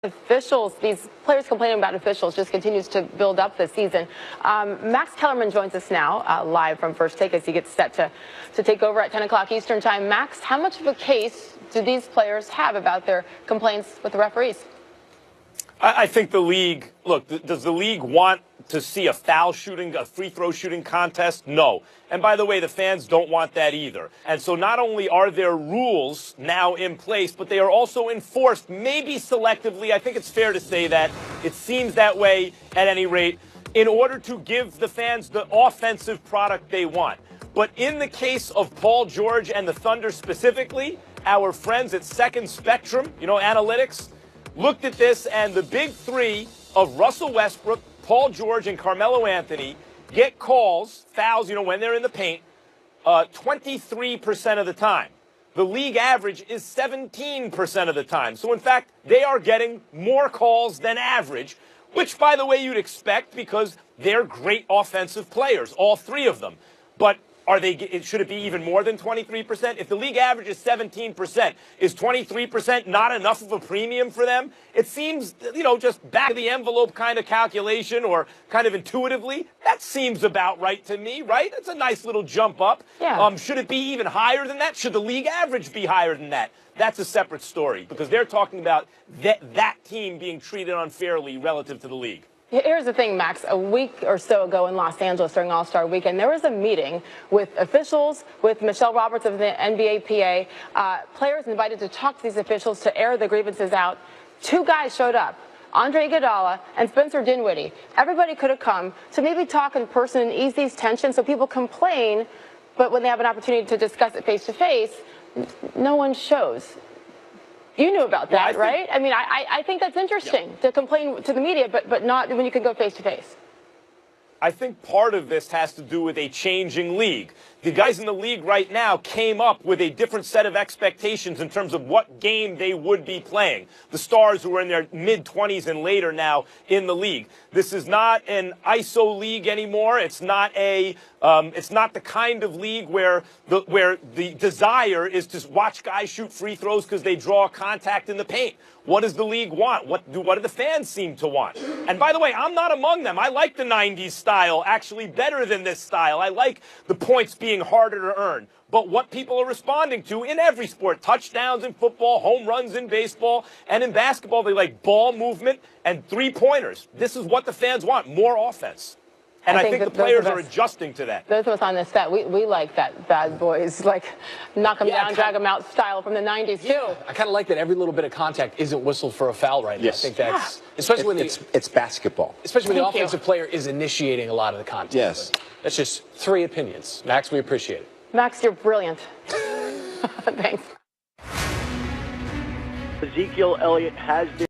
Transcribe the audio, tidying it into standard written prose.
Officials, these players complaining about officials just continues to build up this season. Max Kellerman joins us now live from First Take as he gets set to take over at 10 o'clock Eastern time. Max, how much of a case do these players have about their complaints with the referees? I think the league, look, does the league want to see a foul shooting, a free throw shooting contest? No. And by the way, the fans don't want that either. And so not only are there rules now in place, but they are also enforced, maybe selectively. I think it's fair to say that it seems that way at any rate, in order to give the fans the offensive product they want. But in the case of Paul George and the Thunder specifically, our friends at Second Spectrum, analytics, looked at this, and the big three of Russell Westbrook, Paul George, and Carmelo Anthony get calls, fouls, when they're in the paint, 23% of the time. The league average is 17% of the time. So, in fact, they are getting more calls than average, which, by the way, you'd expect because they're great offensive players, all three of them. But should it be even more than 23%? If the league average is 17%, is 23% not enough of a premium for them? It seems, just back of the envelope kind of calculation or kind of intuitively, that seems about right to me, right? That's a nice little jump up. Yeah. Should it be even higher than that? Should the league average be higher than that? That's a separate story because they're talking about that team being treated unfairly relative to the league. Here's the thing, Max. A week or so ago in Los Angeles during All-Star Weekend, there was a meeting with officials, with Michelle Roberts of the NBA PA, players invited to talk to these officials to air the grievances out. Two guys showed up, Andre Iguodala and Spencer Dinwiddie. Everybody could have come to maybe talk in person and ease these tensions so people complain, but when they have an opportunity to discuss it face-to-face, no one shows. You knew about that, right? I mean, I think that's interesting to complain to the media, but not when you can go face-to-face. I think part of this has to do with a changing league. The guys in the league right now came up with a different set of expectations in terms of what game they would be playing. The stars who are in their mid-20s and later now in the league. This is not an ISO league anymore. It's not the kind of league where the desire is to watch guys shoot free throws because they draw contact in the paint. What does the league want? What do the fans seem to want? And by the way, I'm not among them. I like the 90s style actually better than this style. I like the points being harder to earn. But what people are responding to in every sport, touchdowns in football, home runs in baseball, and in basketball, they like ball movement and three-pointers. This is what the fans want, more offense. And I think the players are adjusting to that. Those of us on this set, we like that bad boys, like knock them down, drag them out style from the 90s, too. I kind of like that every little bit of contact isn't whistled for a foul right now. Yes. I think that's, especially when it's basketball. Especially when the offensive player is initiating a lot of the contact. Yes. That's just three opinions. Max, we appreciate it. Max, you're brilliant. Thanks. Ezekiel Elliott has been